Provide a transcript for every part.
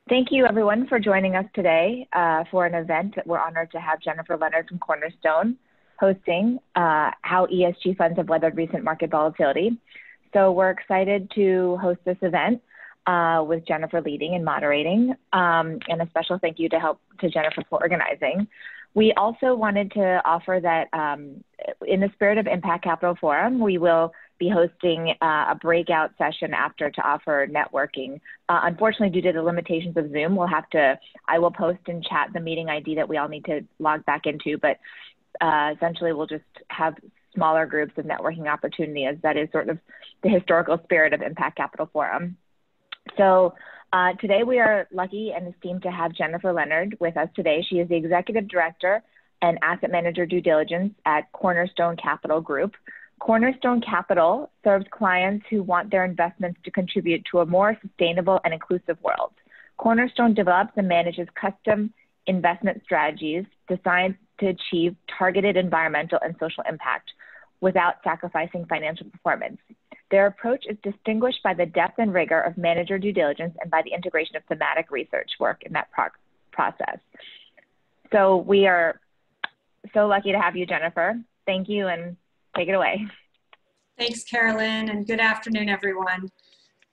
Thank you, everyone, for joining us today for an event that we're honored to have Jennifer Leonard from Cornerstone hosting, How ESG Funds Have Weathered Recent Market Volatility. So we're excited to host this event with Jennifer leading and moderating, and a special thank you to Jennifer for organizing. We also wanted to offer that in the spirit of Impact Capital Forum, we will be hosting a breakout session after to offer networking. Unfortunately, due to the limitations of Zoom, I will post in chat the meeting ID that we all need to log back into, but essentially we'll just have smaller groups of networking opportunity, as that is sort of the historical spirit of Impact Capital Forum. So today we are lucky and esteemed to have Jennifer Leonard with us today. She is the Executive Director and Asset Manager Due Diligence at Cornerstone Capital Group. Cornerstone Capital serves clients who want their investments to contribute to a more sustainable and inclusive world. Cornerstone develops and manages custom investment strategies designed to achieve targeted environmental and social impact without sacrificing financial performance. Their approach is distinguished by the depth and rigor of manager due diligence and by the integration of thematic research work in that process. So we are so lucky to have you, Jennifer. Thank you, and take it away. Thanks, Carolyn, and good afternoon, everyone.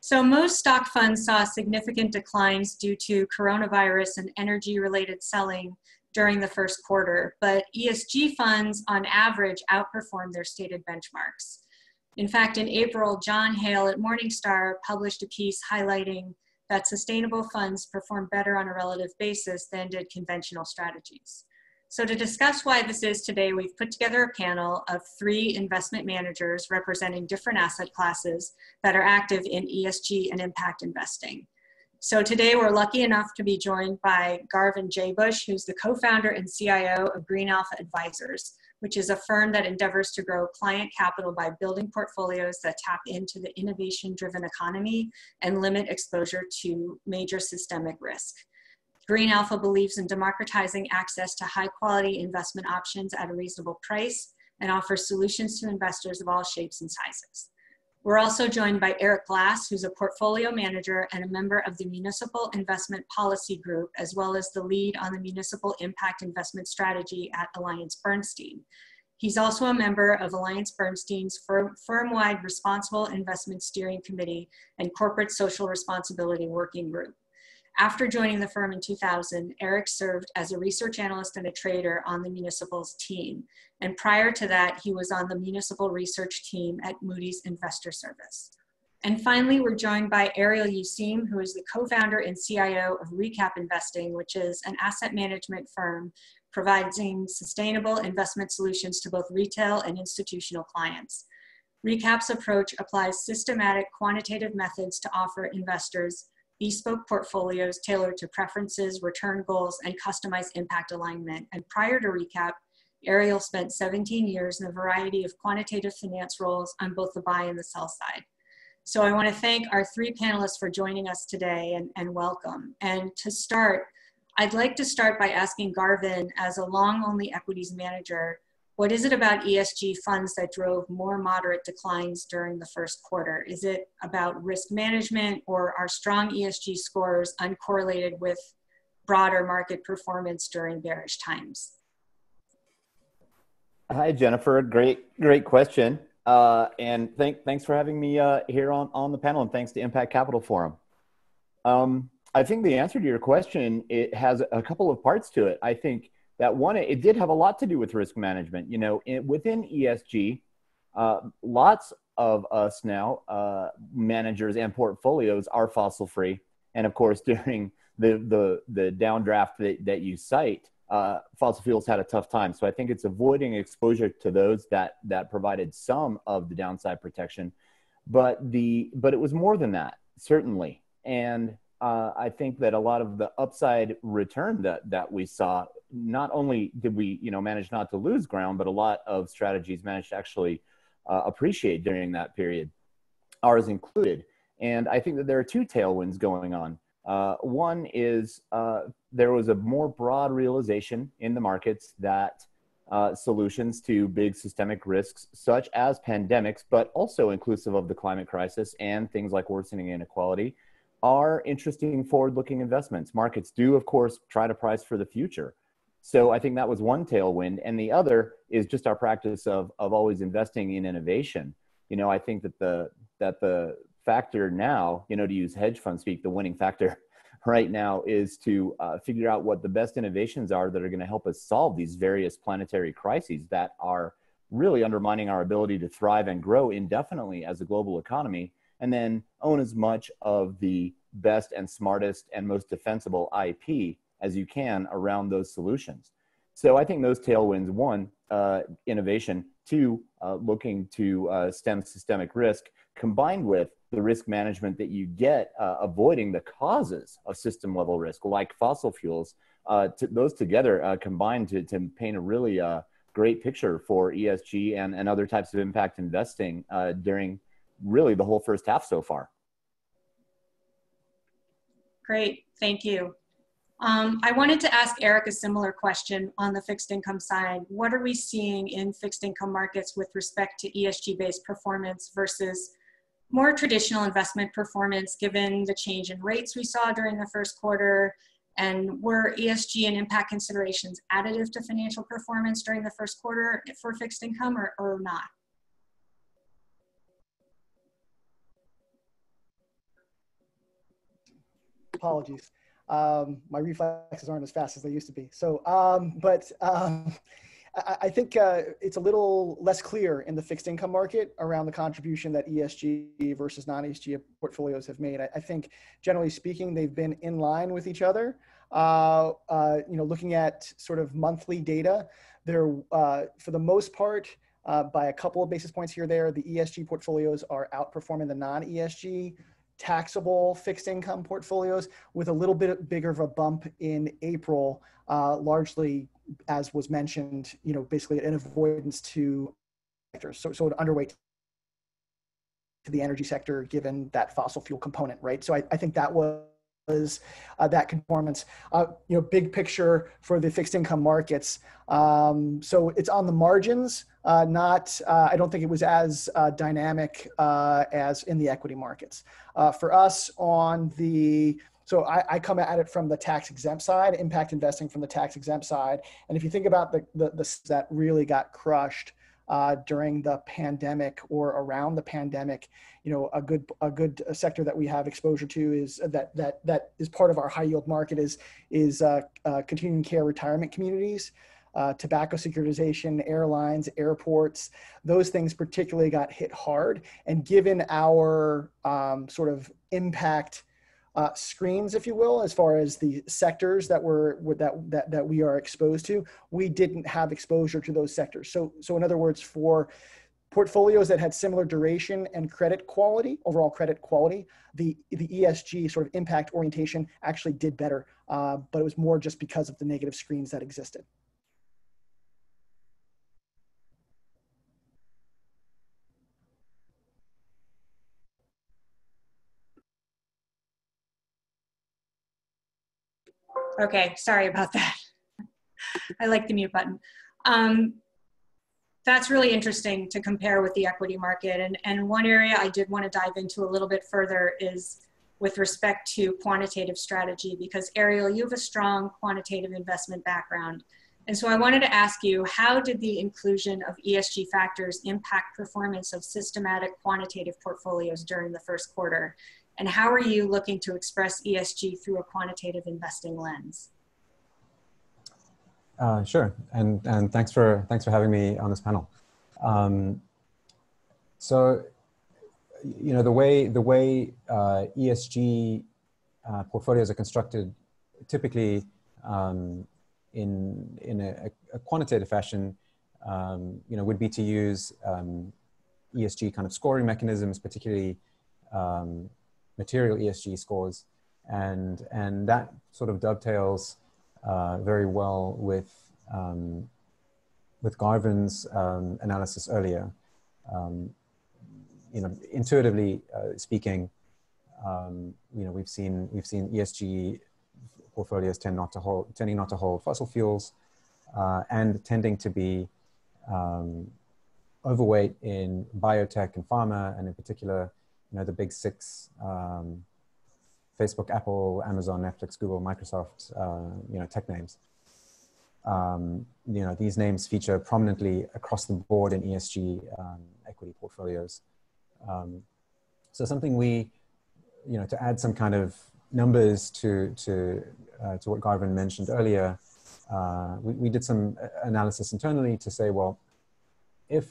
So most stock funds saw significant declines due to coronavirus and energy-related selling during the first quarter, but ESG funds on average outperformed their stated benchmarks. In fact, in April, John Hale at Morningstar published a piece highlighting that sustainable funds perform better on a relative basis than did conventional strategies. So to discuss why this is today, we've put together a panel of 3 investment managers representing different asset classes that are active in ESG and impact investing. So today we're lucky enough to be joined by Garvin Jabusch, who's the co-founder and CIO of Green Alpha Advisors, which is a firm that endeavors to grow client capital by building portfolios that tap into the innovation-driven economy and limit exposure to major systemic risk. Green Alpha believes in democratizing access to high-quality investment options at a reasonable price and offers solutions to investors of all shapes and sizes. We're also joined by Eric Glass, who's a portfolio manager and a member of the Municipal Investment Policy Group, as well as the lead on the Municipal Impact Investment Strategy at Alliance Bernstein. He's also a member of Alliance Bernstein's firm-wide Responsible Investment Steering Committee and Corporate Social Responsibility Working Group. After joining the firm in 2000, Eric served as a research analyst and a trader on the Municipal's team. And prior to that, he was on the Municipal research team at Moody's Investor Service. And finally, we're joined by Ariel Yusim, who is the co-founder and CIO of Recap Investing, which is an asset management firm providing sustainable investment solutions to both retail and institutional clients. Recap's approach applies systematic quantitative methods to offer investors bespoke portfolios tailored to preferences, return goals, and customized impact alignment. And prior to Recap, Ariel spent 17 years in a variety of quantitative finance roles on both the buy and the sell side. So I want to thank our 3 panelists for joining us today and welcome. And to start, I'd like to start by asking Garvin, as a long-only equities manager, what is it about ESG funds that drove more moderate declines during the first quarter? Is it about risk management, or are strong ESG scores uncorrelated with broader market performance during bearish times? Hi, Jennifer. Great question. And thanks for having me here on the panel, and thanks to Impact Capital Forum. I think the answer to your question, it has a couple of parts to it. I think that one, it did have a lot to do with risk management. You know, within ESG, lots of us now, managers and portfolios, are fossil free. And of course, during the downdraft that you cite, fossil fuels had a tough time. So I think it's avoiding exposure to those that provided some of the downside protection. But it was more than that, certainly. And I think that a lot of the upside return that we saw, not only did we manage not to lose ground, but a lot of strategies managed to actually appreciate during that period, ours included. And I think that there are 2 tailwinds going on. One is there was a more broad realization in the markets that solutions to big systemic risks, such as pandemics, but also inclusive of the climate crisis and things like worsening inequality, are interesting forward-looking investments. Markets do, of course, try to price for the future. So I think that was one tailwind. And the other is just our practice of always investing in innovation. I think that the factor now, to use hedge fund speak, the winning factor right now is to figure out what the best innovations are that are going to help us solve these various planetary crises that are really undermining our ability to thrive and grow indefinitely as a global economy, and then own as much of the best and smartest and most defensible IP as you can around those solutions. So I think those tailwinds, one, innovation, two, looking to stem systemic risk, combined with the risk management that you get avoiding the causes of system level risk, like fossil fuels, those together combine to paint a really great picture for ESG and other types of impact investing during really the whole first half so far. Great, thank you. I wanted to ask Eric a similar question on the fixed income side. What are we seeing in fixed income markets with respect to ESG-based performance versus more traditional investment performance, given the change in rates we saw during the first quarter? And were ESG and impact considerations additive to financial performance during the first quarter for fixed income or not? Apologies. My reflexes aren't as fast as they used to be. So, I think it's a little less clear in the fixed income market around the contribution that ESG versus non-ESG portfolios have made. I think generally speaking, they've been in line with each other. Looking at sort of monthly data, they're for the most part, by a couple of basis points here or there, the ESG portfolios are outperforming the non-ESG taxable fixed income portfolios, with a little bit bigger of a bump in April, largely, as was mentioned, basically an avoidance to sectors. So an underweight to the energy sector, given that fossil fuel component, right? So I think that was that conformance. Big picture for the fixed income markets. So it's on the margins, I don't think it was as dynamic as in the equity markets. For us so I come at it from the tax exempt side, impact investing from the tax exempt side. And if you think about the that really got crushed during the pandemic or around the pandemic, a good sector that we have exposure to is that is part of our high yield market is continuing care retirement communities, tobacco securitization, airlines, airports. Those things particularly got hit hard. And given our sort of impact screens, if you will, as far as the sectors that we are exposed to, we didn't have exposure to those sectors. So in other words, for portfolios that had similar duration and credit quality, overall credit quality, the ESG sort of impact orientation actually did better, but it was more just because of the negative screens that existed. Okay, sorry about that. I like the mute button. That's really interesting to compare with the equity market. And one area I did want to dive into a little bit further is with respect to quantitative strategy, because Ariel, you have a strong quantitative investment background. And so I wanted to ask you, how did the inclusion of ESG factors impact performance of systematic quantitative portfolios during the first quarter? And how are you looking to express ESG through a quantitative investing lens? Sure, and thanks for having me on this panel. So, the way ESG portfolios are constructed, typically in a quantitative fashion, would be to use ESG kind of scoring mechanisms, particularly material ESG scores, and that sort of dovetails very well with Garvin's analysis earlier. Intuitively speaking, we've seen ESG portfolios tending not to hold fossil fuels, and tending to be overweight in biotech and pharma, and in particular, the big six Facebook, Apple, Amazon, Netflix, Google, Microsoft, tech names. These names feature prominently across the board in ESG equity portfolios. So something to add some kind of numbers to what Garvin mentioned earlier, we did some analysis internally to say, well, if,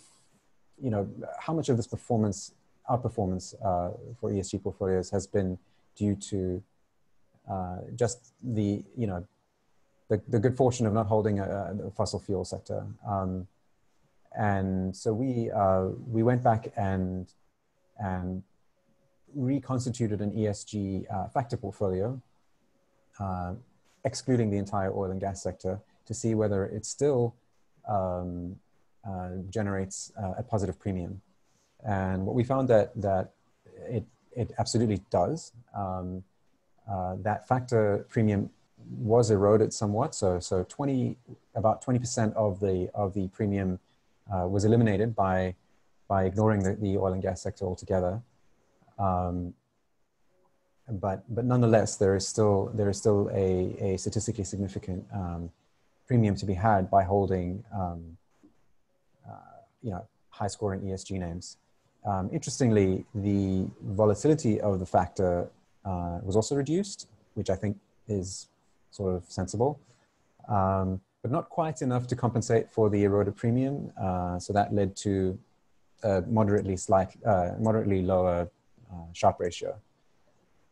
how much of this outperformance for ESG portfolios has been due to just the good fortune of not holding a fossil fuel sector. And so we went back and reconstituted an ESG factor portfolio, excluding the entire oil and gas sector, to see whether it still generates a positive premium. And what we found that it absolutely does. That factor premium was eroded somewhat. So about 20% of the premium was eliminated by ignoring the oil and gas sector altogether. But nonetheless, there is still a statistically significant premium to be had by holding high scoring ESG names. Interestingly, the volatility of the factor was also reduced, which I think is sort of sensible, but not quite enough to compensate for the eroded premium. So that led to a moderately lower Sharpe ratio.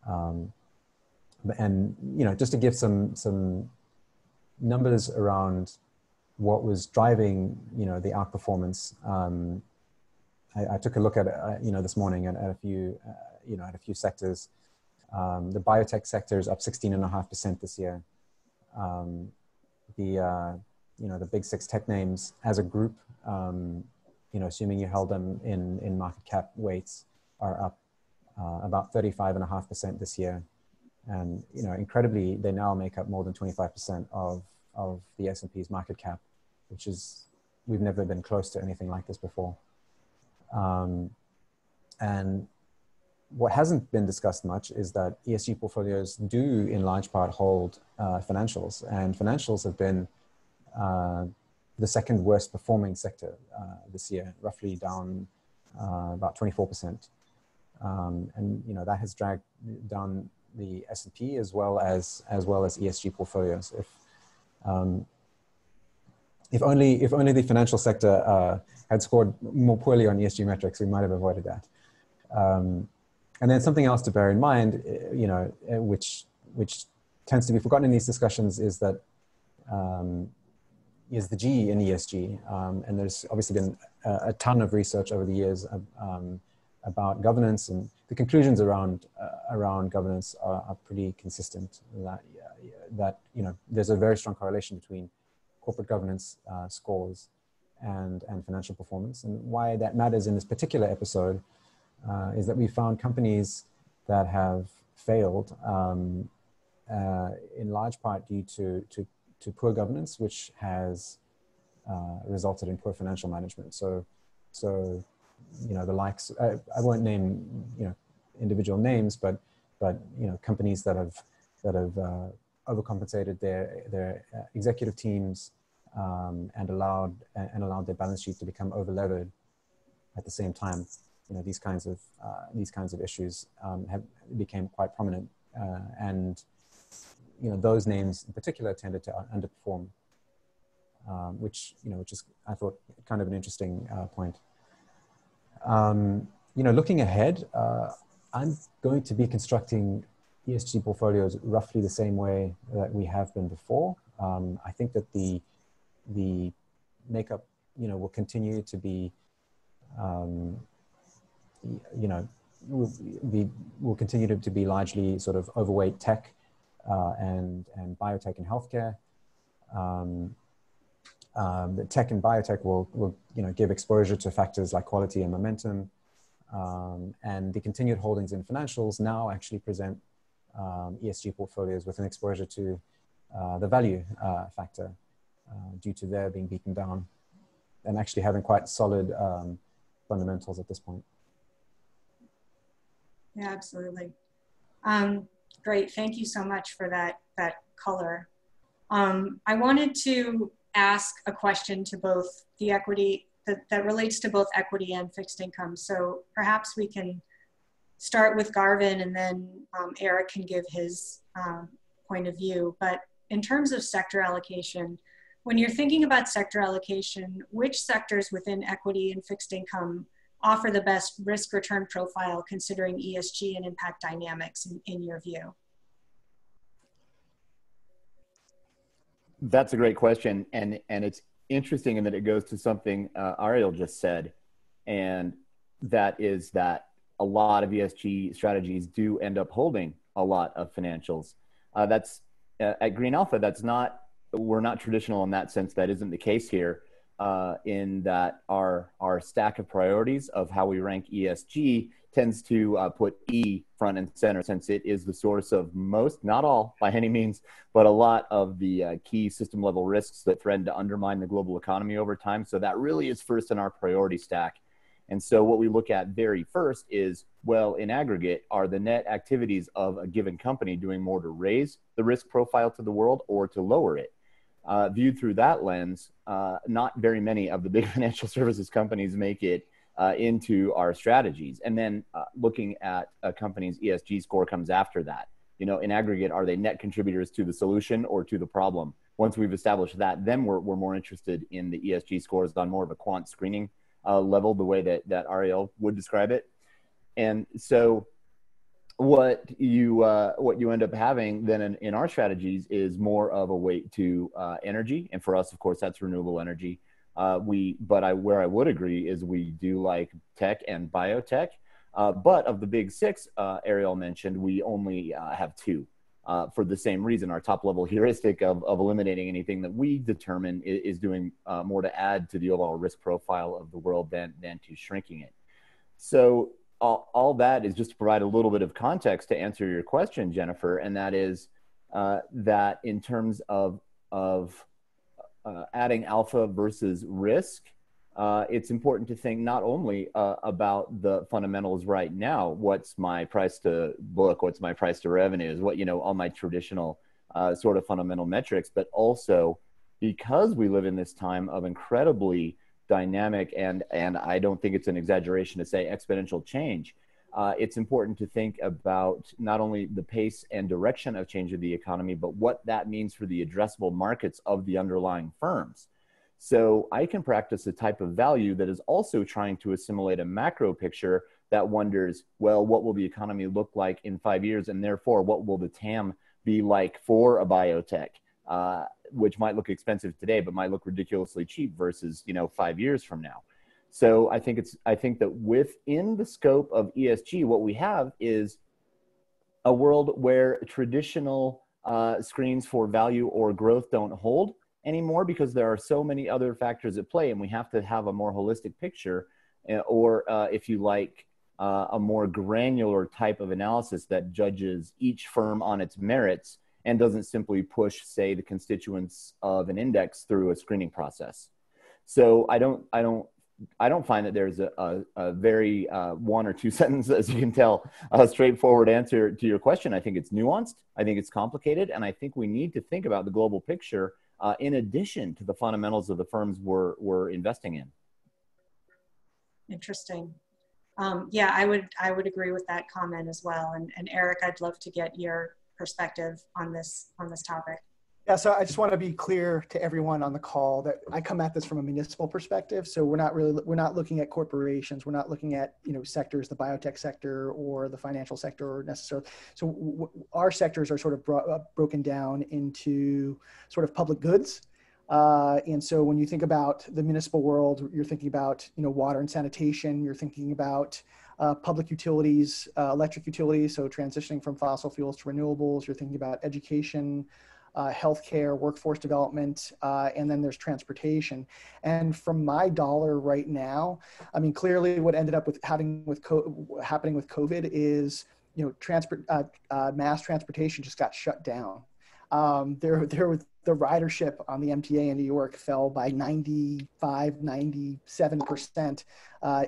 And just to give some numbers around what was driving the outperformance, I took a look at this morning at a few sectors. The biotech sector is up 16.5% this year. The big six tech names as a group, assuming you held them in market cap weights, are up about 35.5% this year. And incredibly, they now make up more than 25% of the S&P's market cap, which is, we've never been close to anything like this before. And what hasn't been discussed much is that ESG portfolios do in large part hold financials, and financials have been the second worst performing sector this year, roughly down about 24%. And that has dragged down the S&P as well as ESG portfolios. If only the financial sector had scored more poorly on ESG metrics, we might have avoided that. And then something else to bear in mind, which tends to be forgotten in these discussions, is that is the G in ESG. And there's obviously been a ton of research over the years about governance, and the conclusions around governance are pretty consistent. That there's a very strong correlation between corporate governance scores and financial performance. And why that matters in this particular episode is that we found companies that have failed in large part due to poor governance, which has resulted in poor financial management. So the likes, I won't name individual names, but companies that have overcompensated their executive teams and allowed their balance sheet to become overlevered at the same time. These kinds of issues became quite prominent, and those names in particular tended to underperform, which is, I thought, kind of an interesting point. Looking ahead, I'm going to be constructing ESG portfolios roughly the same way that we have been before. I think that the makeup, will continue to be, will continue to be largely sort of overweight tech and biotech and healthcare. The tech and biotech will give exposure to factors like quality and momentum, and the continued holdings in financials now actually present ESG portfolios with an exposure to the value factor due to their being beaten down and actually having quite solid fundamentals at this point. Yeah, absolutely. Great, thank you so much for that color. I wanted to ask a question to both the equity, that relates to both equity and fixed income. So perhaps we can start with Garvin, and then Eric can give his point of view. But in terms of sector allocation, when you're thinking about sector allocation, which sectors within equity and fixed income offer the best risk return profile considering ESG and impact dynamics in your view? That's a great question. And it's interesting in that it goes to something Ariel just said. And that is that a lot of ESG strategies do end up holding a lot of financials. That's at Green Alpha, we're not traditional in that sense. That isn't the case here, in that our stack of priorities of how we rank ESG tends to put E front and center, since it is the source of most, not all by any means, but a lot of the key system level risks that threaten to undermine the global economy over time. So that really is first in our priority stack. And so what we look at very first is, well, in aggregate, are the net activities of a given company doing more to raise the risk profile to the world or to lower it? Viewed through that lens, not very many of the big financial services companies make it into our strategies. And then looking at a company's ESG score comes after that. You know, in aggregate, are they net contributors to the solution or to the problem? Once we've established that, then we're more interested in the ESG scores on more of a quant screening level, the way that Ariel would describe it. And so what you end up having then in our strategies is more of a weight to energy. And for us, of course, that's renewable energy. Where I would agree is we do like tech and biotech. But of the big six Ariel mentioned, we only have two. For the same reason, our top level heuristic of eliminating anything that we determine is doing more to add to the overall risk profile of the world than to shrinking it. So all that is just to provide a little bit of context to answer your question, Jennifer, and that is that in terms of adding alpha versus risk, it's important to think not only about the fundamentals right now, what's my price to book, what's my price to revenues, all my traditional sort of fundamental metrics, but also because we live in this time of incredibly dynamic and I don't think it's an exaggeration to say exponential change. It's important to think about not only the pace and direction of change of the economy, but what that means for the addressable markets of the underlying firms. So I can practice a type of value that is also trying to assimilate a macro picture that wonders, well, what will the economy look like in 5 years? And therefore, what will the TAM be like for a biotech, which might look expensive today, but might look ridiculously cheap versus, 5 years from now. So I think that within the scope of ESG, what we have is a world where traditional screens for value or growth don't hold anymore, because there are so many other factors at play, and we have to have a more holistic picture, or if you like, a more granular type of analysis that judges each firm on its merits and doesn't simply push, say, the constituents of an index through a screening process. So I don't find that there's a very one or two sentence, as you can tell, a straightforward answer to your question. I think it's nuanced. I think it's complicated. And I think we need to think about the global picture in addition to the fundamentals of the firms we're investing in. Interesting. Yeah, I would agree with that comment as well. And Eric, I'd love to get your perspective on this topic. Yeah, so I just want to be clear to everyone on the call that I come at this from a municipal perspective. So we're not looking at corporations. We're not looking at sectors, the biotech sector or the financial sector or necessarily. So our sectors are sort of broken down into sort of public goods. And so when you think about the municipal world, you're thinking about water and sanitation. You're thinking about public utilities, electric utilities. So transitioning from fossil fuels to renewables. You're thinking about education, healthcare, workforce development, and then there's transportation. And from my dollar right now, I mean, clearly what ended up happening with COVID is, mass transportation just got shut down. The ridership on the MTA in New York fell by 97%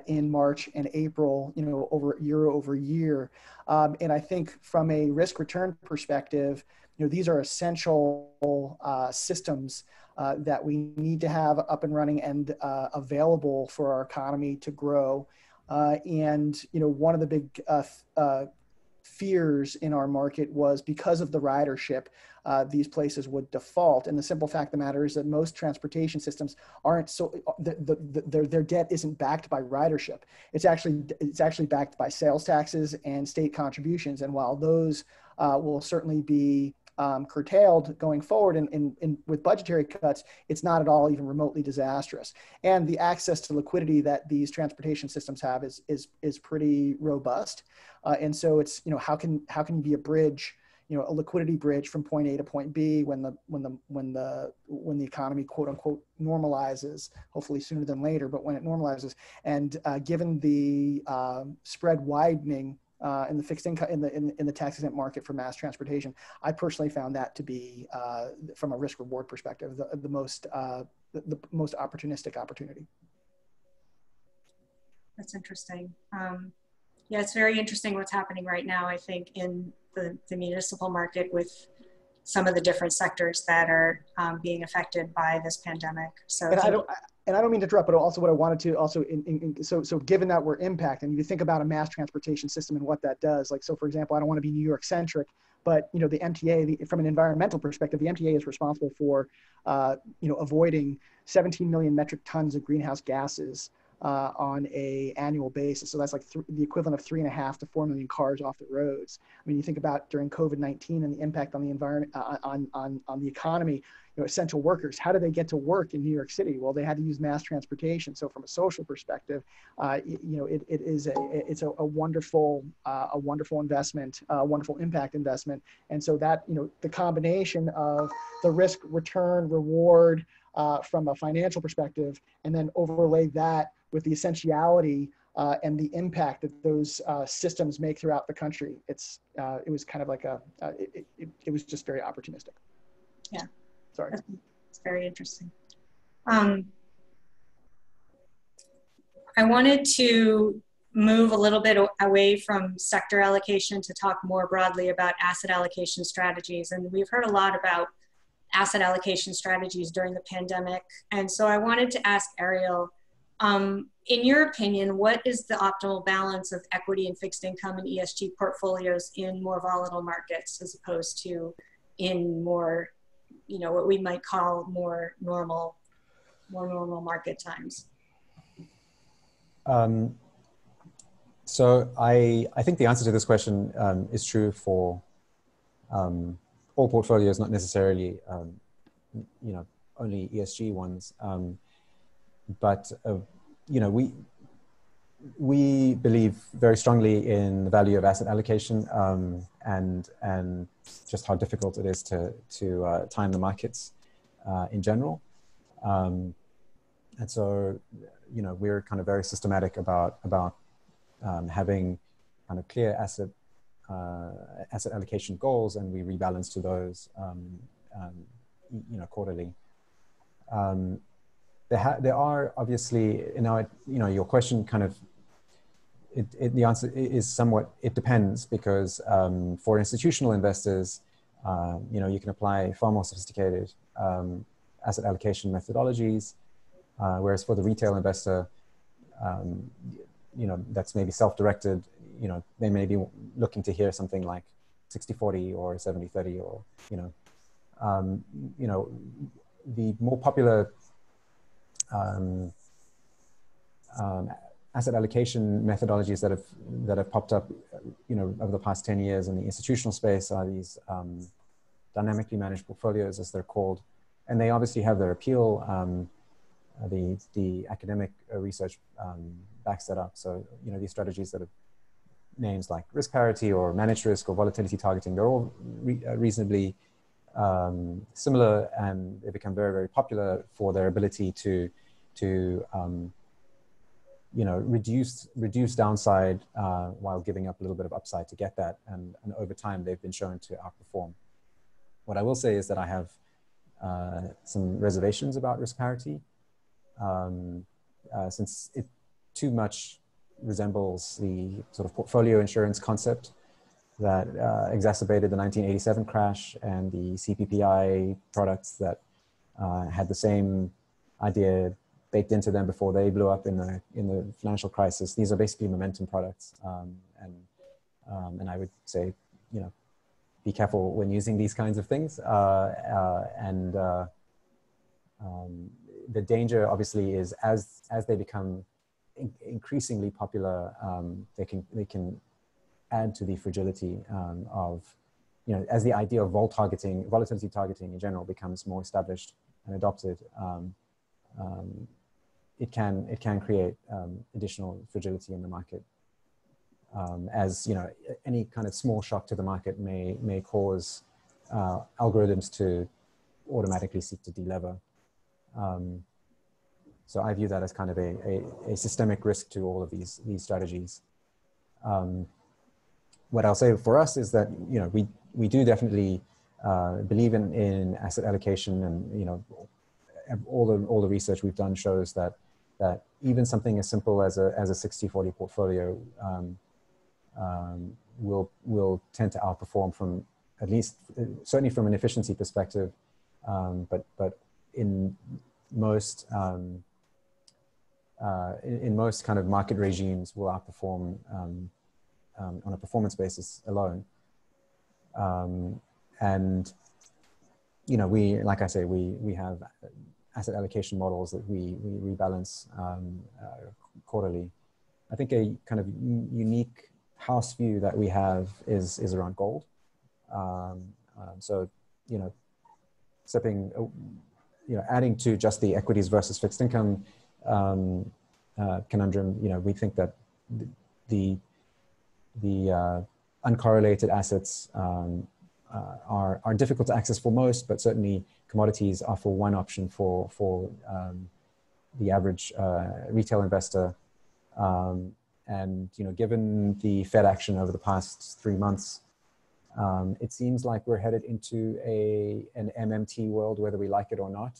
in March and April, over year. And I think from a risk return perspective, these are essential systems that we need to have up and running and available for our economy to grow. And one of the big fears in our market was because of the ridership, these places would default. And the simple fact of the matter is that most transportation systems aren't their debt isn't backed by ridership. It's actually backed by sales taxes and state contributions. And while those will certainly be curtailed going forward and with budgetary cuts, it's not at all even remotely disastrous. And the access to liquidity that these transportation systems have is pretty robust. And so it's, how can you be a bridge, a liquidity bridge from point A to point B when the economy quote unquote normalizes, hopefully sooner than later, but when it normalizes. And given the spread widening in the fixed income in the tax exempt market for mass transportation, I personally found that to be, from a risk reward perspective, the most opportunistic opportunity. That's interesting. Yeah, it's very interesting what's happening right now, I think, in the municipal market with some of the different sectors that are being affected by this pandemic. So and I don't mean to interrupt, but also what I wanted to also, so given that we're impacted, and you think about a mass transportation system and what that does, like, so for example, I don't want to be New York centric, but, the MTA, from an environmental perspective, the MTA is responsible for, avoiding 17 million metric tons of greenhouse gases on a annual basis. So that's like the equivalent of 3.5 to 4 million cars off the roads. I mean, you think about during COVID-19 and the impact on the environment, on the economy, essential workers, how do they get to work in New York City? Well, they had to use mass transportation. So from a social perspective, it's a wonderful investment, a wonderful impact investment. And so that, the combination of the risk, return, reward from a financial perspective, and then overlay that with the essentiality and the impact that those systems make throughout the country. It was kind of like it was just very opportunistic. Yeah. Sorry. It's very interesting. I wanted to move a little bit away from sector allocation to talk more broadly about asset allocation strategies. And we've heard a lot about asset allocation strategies during the pandemic. And so I wanted to ask Ariel, in your opinion, what is the optimal balance of equity and fixed income and ESG portfolios in more volatile markets as opposed to in more, what we might call more normal market times? So I think the answer to this question is true for all portfolios, not necessarily, only ESG ones. But we believe very strongly in the value of asset allocation and just how difficult it is to time the markets in general. And so, we're kind of very systematic about having kind of clear asset allocation goals, and we rebalance to those, quarterly. There are obviously, your question kind of, the answer is somewhat, it depends, because for institutional investors, you can apply far more sophisticated asset allocation methodologies, whereas for the retail investor, that's maybe self-directed, they may be looking to hear something like 60-40 or 70-30 or, the more popular asset allocation methodologies that have popped up, over the past 10 years in the institutional space are these dynamically managed portfolios, as they're called, and they obviously have their appeal. The academic research backs that up. So, these strategies that have names like risk parity or managed risk or volatility targeting, they're all reasonably similar, and they become very, very popular for their ability to reduce downside while giving up a little bit of upside to get that. And over time, they've been shown to outperform. What I will say is that I have some reservations about risk parity, since it too much resembles the sort of portfolio insurance concept that exacerbated the 1987 crash, and the CPPI products that had the same idea baked into them before they blew up in the financial crisis. These are basically momentum products, and I would say, be careful when using these kinds of things. The danger, obviously, is as they become increasingly popular, they can add to the fragility of, as the idea of volatility targeting in general becomes more established and adopted, it can create additional fragility in the market. As any kind of small shock to the market may cause algorithms to automatically seek to delever. So I view that as kind of a systemic risk to all of these strategies. What I'll say for us is that we do definitely believe in asset allocation, and all the research we've done shows that even something as simple as a 60-40 portfolio will tend to outperform from, at least certainly from an efficiency perspective, but in most kind of market regimes will outperform on a performance basis alone. And we, like I say, we have asset allocation models that we rebalance quarterly. I think a kind of unique house view that we have is around gold. So adding to just the equities versus fixed income conundrum, we think that the uncorrelated assets are difficult to access for most, but certainly commodities offer one option for the average retail investor. And given the Fed action over the past 3 months, it seems like we're headed into an MMT world, whether we like it or not,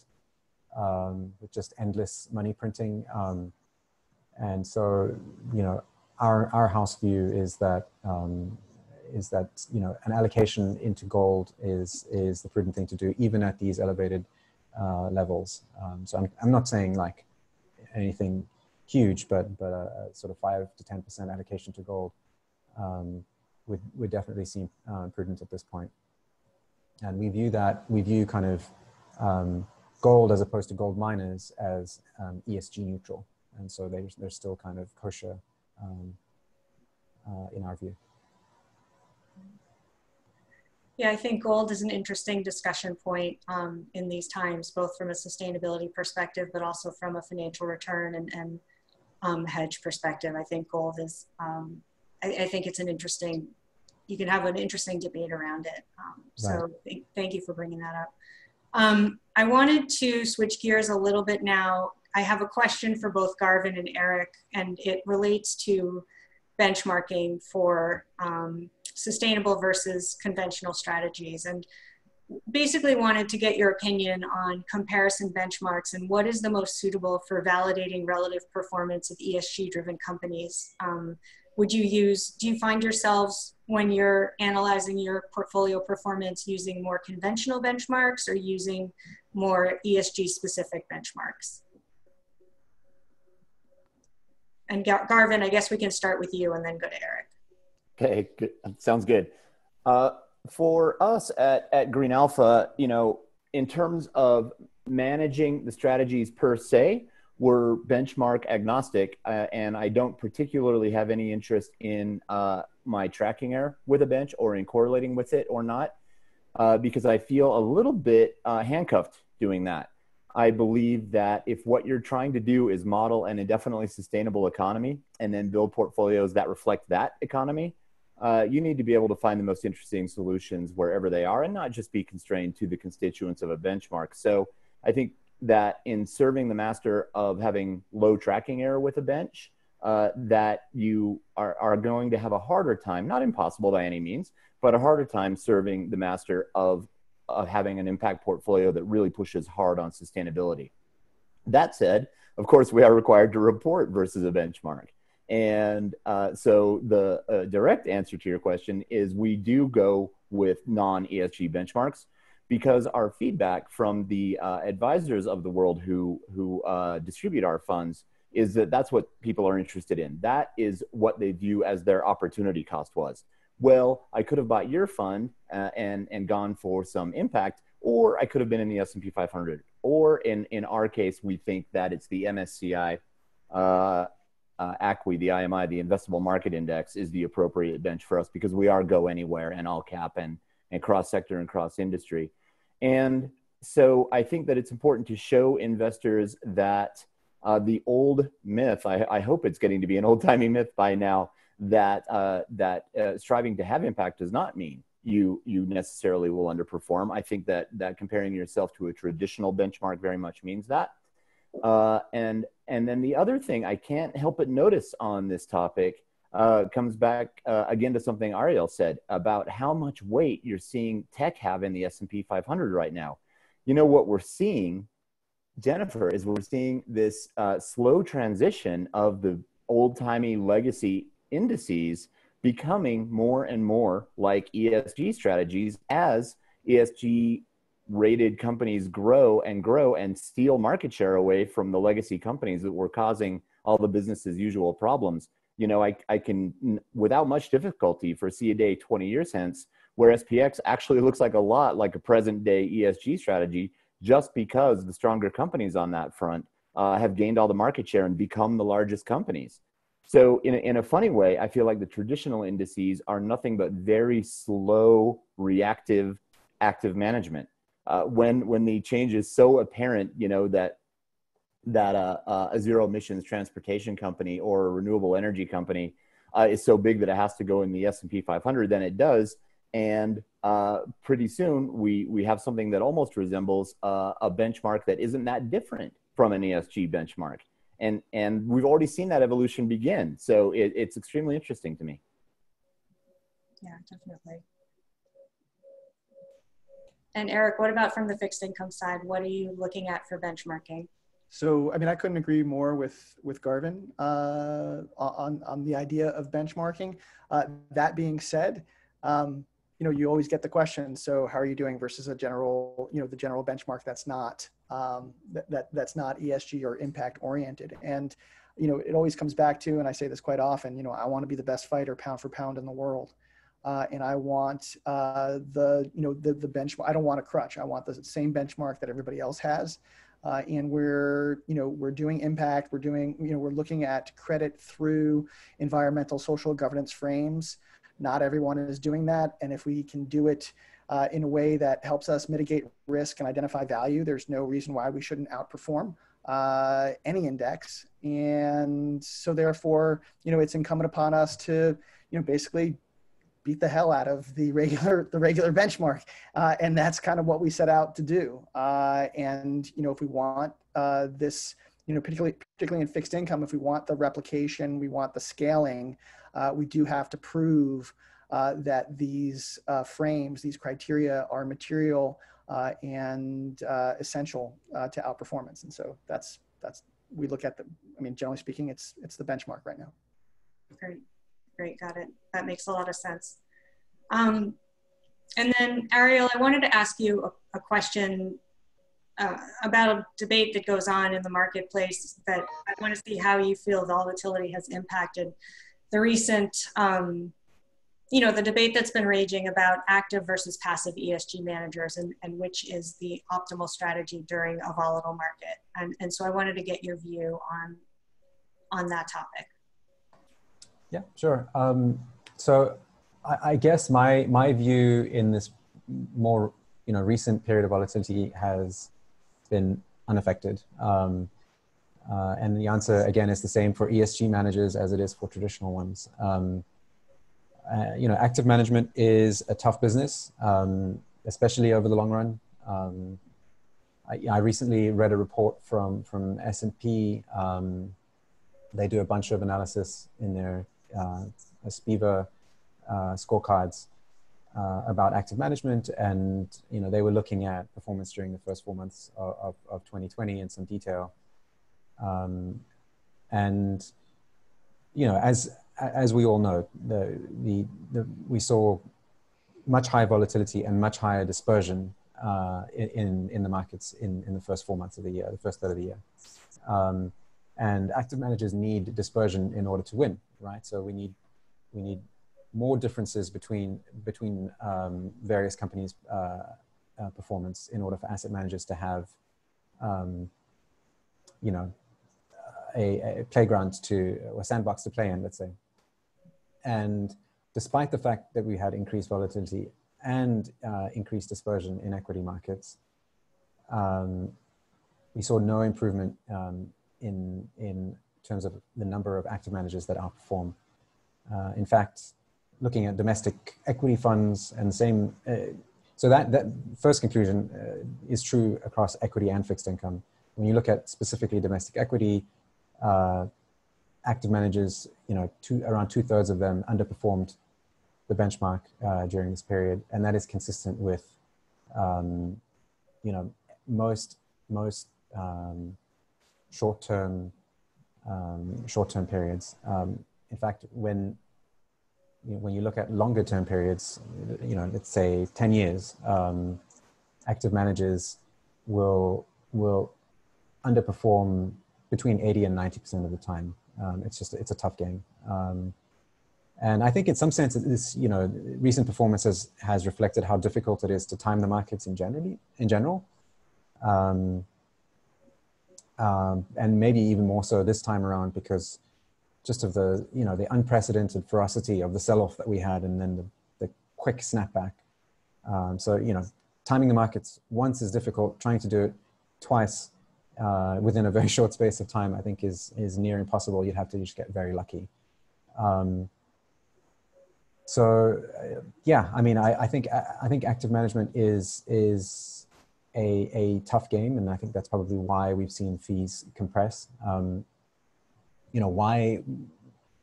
with just endless money printing. And so, our house view is that an allocation into gold is the prudent thing to do, even at these elevated levels. So I'm not saying like anything huge, but a sort of 5 to 10% allocation to gold would definitely seem prudent at this point. And we view kind of gold, as opposed to gold miners, as ESG neutral, and so they're still kind of kosher in our view. Yeah, I think gold is an interesting discussion point in these times, both from a sustainability perspective, but also from a financial return and hedge perspective. I think gold is, I think it's you can have an interesting debate around it. So thank you for bringing that up. I wanted to switch gears a little bit now. I have a question for both Garvin and Eric, and it relates to benchmarking for sustainable versus conventional strategies, and basically wanted to get your opinion on comparison benchmarks and what is the most suitable for validating relative performance of ESG driven companies. Do you find yourselves, when you're analyzing your portfolio performance, using more conventional benchmarks or using more ESG specific benchmarks? And Garvin, I guess we can start with you and then go to Eric. Okay, good. Sounds good. For us at Green Alpha, in terms of managing the strategies per se, we're benchmark agnostic, and I don't particularly have any interest in my tracking error with a bench or in correlating with it or not, because I feel a little bit handcuffed doing that. I believe that if what you're trying to do is model an indefinitely sustainable economy and then build portfolios that reflect that economy, you need to be able to find the most interesting solutions wherever they are and not just be constrained to the constituents of a benchmark. So I think that in serving the master of having low tracking error with a bench, that you are going to have a harder time, not impossible by any means, but a harder time serving the master of having an impact portfolio that really pushes hard on sustainability. That said, of course, we are required to report versus a benchmark. And so the direct answer to your question is we do go with non-ESG benchmarks, because our feedback from the advisors of the world who distribute our funds is that that's what people are interested in. That is what they view as their opportunity cost was. Well, I could have bought your fund and gone for some impact, or I could have been in the S&P 500. Or in our case, we think that it's the MSCI ACWI, the IMI, the Investable Market Index, is the appropriate bench for us, because we are go anywhere and all cap and cross sector and cross industry. And so I think that it's important to show investors that the old myth, I hope it's getting to be an old timey myth by now, that striving to have impact does not mean you necessarily will underperform. I think that comparing yourself to a traditional benchmark very much means that. And then the other thing I can't help but notice on this topic comes back again to something Ariel said about how much weight you're seeing tech have in the S&P 500 right now. You know, what we're seeing, Jennifer, is we're seeing this slow transition of the old-timey legacy indices becoming more and more like ESG strategies as ESG rated companies grow and steal market share away from the legacy companies that were causing all the business as usual problems. You know, I can, without much difficulty, foresee a day 20 years hence where SPX actually looks like a lot like a present day ESG strategy, just because the stronger companies on that front have gained all the market share and become the largest companies. So in a funny way, I feel like the traditional indices are nothing but very slow, reactive, active management. When the change is so apparent, you know, that a zero emissions transportation company or a renewable energy company is so big that it has to go in the S&P 500, then it does. And pretty soon we have something that almost resembles a benchmark that isn't that different from an ESG benchmark. And we've already seen that evolution begin. So it's extremely interesting to me. Yeah, definitely. And Eric, what about from the fixed income side? What are you looking at for benchmarking? So, I mean, I couldn't agree more with Garvin on the idea of benchmarking. That being said, you know, you always get the question, so how are you doing versus a general, you know, the general benchmark that's not that's not ESG or impact oriented. And, you know, it always comes back to, and I say this quite often, you know, I want to be the best fighter pound for pound in the world. And I want the benchmark. I don't want a crutch. I want the same benchmark that everybody else has. And we're doing impact. We're looking at credit through environmental, social governance frames. Not everyone is doing that. And if we can do it in a way that helps us mitigate risk and identify value, there's no reason why we shouldn't outperform any index. And so therefore, you know, it's incumbent upon us to, you know, basically beat the hell out of the regular benchmark. And that's kind of what we set out to do. And, you know, if we want this, you know, particularly in fixed income, if we want the replication, we want the scaling, we do have to prove that these frames, these criteria are material and essential to outperformance. And so that's, we look at generally speaking, it's the benchmark right now. Great, got it. That makes a lot of sense. And then Ariel, I wanted to ask you a question about a debate that goes on in the marketplace that I want to see how you feel volatility has impacted the recent, you know, the debate that's been raging about active versus passive ESG managers and which is the optimal strategy during a volatile market. And so I wanted to get your view on that topic. Yeah, sure. So I guess my view in this more, you know, recent period of volatility has been unaffected. And the answer, again, is the same for ESG managers as it is for traditional ones. You know, active management is a tough business, especially over the long run. I recently read a report from S&P. They do a bunch of analysis in their SPIVA scorecards about active management, and they were looking at performance during the first 4 months of 2020 in some detail. And as we all know, we saw much higher volatility and much higher dispersion in the markets in the first 4 months of the year, the first third of the year. And active managers need dispersion in order to win, right? So we need more differences between various companies' performance in order for asset managers to have, a playground or sandbox to play in, let's say. And despite the fact that we had increased volatility and increased dispersion in equity markets, we saw no improvement in terms of the number of active managers that outperform. In fact, looking at domestic equity funds and the same, so that first conclusion is true across equity and fixed income. When you look at specifically domestic equity, active managers, around 2/3 of them underperformed the benchmark during this period, and that is consistent with, most short-term periods. In fact, when you look at longer-term periods, let's say 10 years, active managers will underperform between 80 and 90% of the time. It's a tough game. And I think in some sense, this, recent performance has reflected how difficult it is to time the markets in general. And maybe even more so this time around because just of the, the unprecedented ferocity of the sell-off that we had and then the quick snapback. So, timing the markets once is difficult. Trying to do it twice within a very short space of time, I think is near impossible. You'd have to just get very lucky. Yeah, I mean, I think active management is a tough game, and I think that's probably why we've seen fees compress.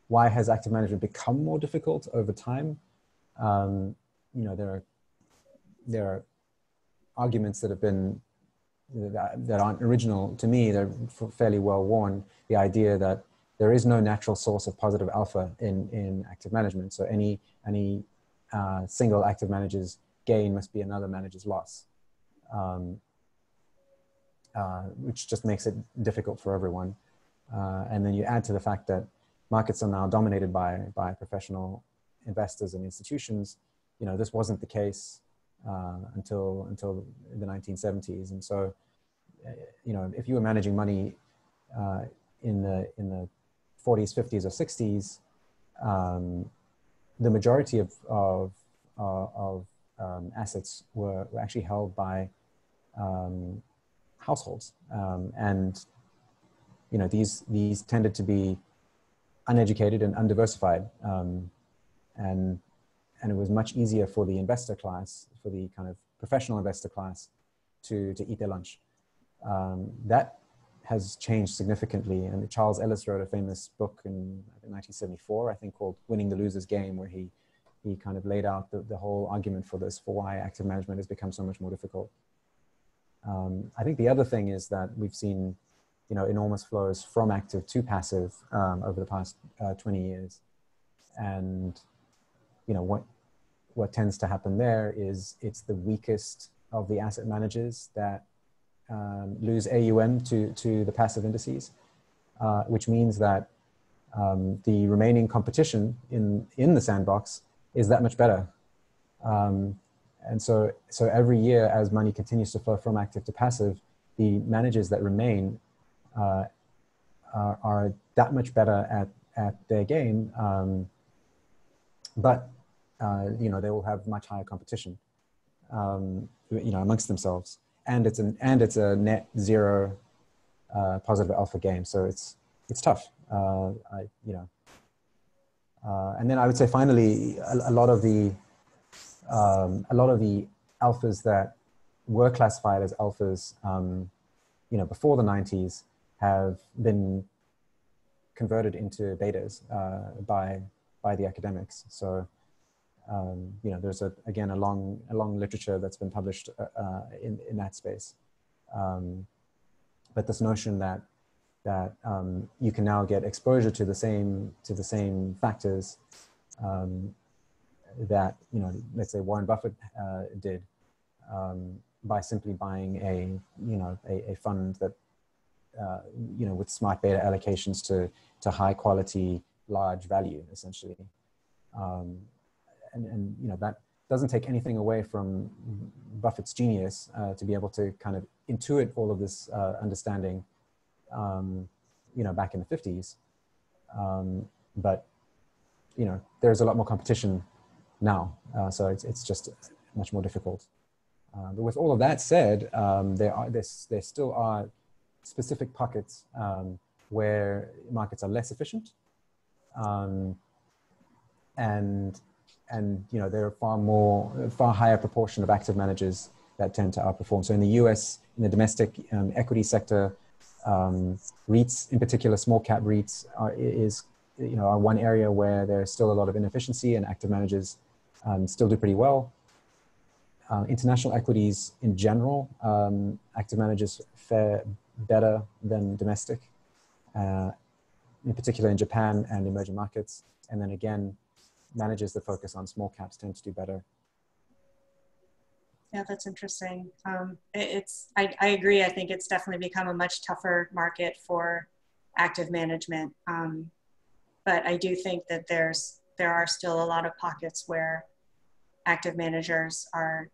Why has active management become more difficult over time? There are arguments that have been that aren't original to me. They're fairly well worn. The idea that there is no natural source of positive alpha in active management. So any single active manager's gain must be another manager's loss, which just makes it difficult for everyone. And then you add to the fact that markets are now dominated by professional investors and institutions. This wasn't the case until the 1970s. And so, if you were managing money in the 40s, 50s, or 60s, the majority of assets were actually held by households, and these tended to be uneducated and undiversified, and it was much easier for the investor class, for the kind of professional investor class, to eat their lunch. That has changed significantly, and Charles Ellis wrote a famous book in 1974, I think, called "Winning the Loser's Game," where he kind of laid out the whole argument for why active management has become so much more difficult. I think the other thing is that we've seen, enormous flows from active to passive over the past 20 years, and what tends to happen there is it's the weakest of the asset managers that lose AUM to the passive indices, which means that the remaining competition in the sandbox is that much better. And so every year, as money continues to flow from active to passive, the managers that remain are that much better at their game, but they will have much higher competition, amongst themselves, and it's a net zero positive alpha game, so it's tough. And then I would say finally, a lot of the alphas that were classified as alphas, before the 90s, have been converted into betas by the academics. So you know, there's again a long literature that's been published in that space. But this notion that you can now get exposure to the same factors that, you know, let's say Warren Buffett did by simply buying a fund that you know, with smart beta allocations to high quality large value essentially, and you know, that doesn't take anything away from Buffett's genius to be able to kind of intuit all of this understanding, you know, back in the 50s. But, you know, there's a lot more competition now. So it's just much more difficult. But with all of that said, there still are specific pockets where markets are less efficient. And you know, there are far higher proportion of active managers that tend to outperform. So in the US, in the domestic equity sector, REITs in particular, small cap REITs are one area where there's still a lot of inefficiency, and active managers still do pretty well. International equities in general, active managers fare better than domestic, in particular in Japan and emerging markets. And then again, managers that focus on small caps tend to do better. Yeah, that's interesting. I agree. I think it's definitely become a much tougher market for active management. But I do think that there are still a lot of pockets where active managers are,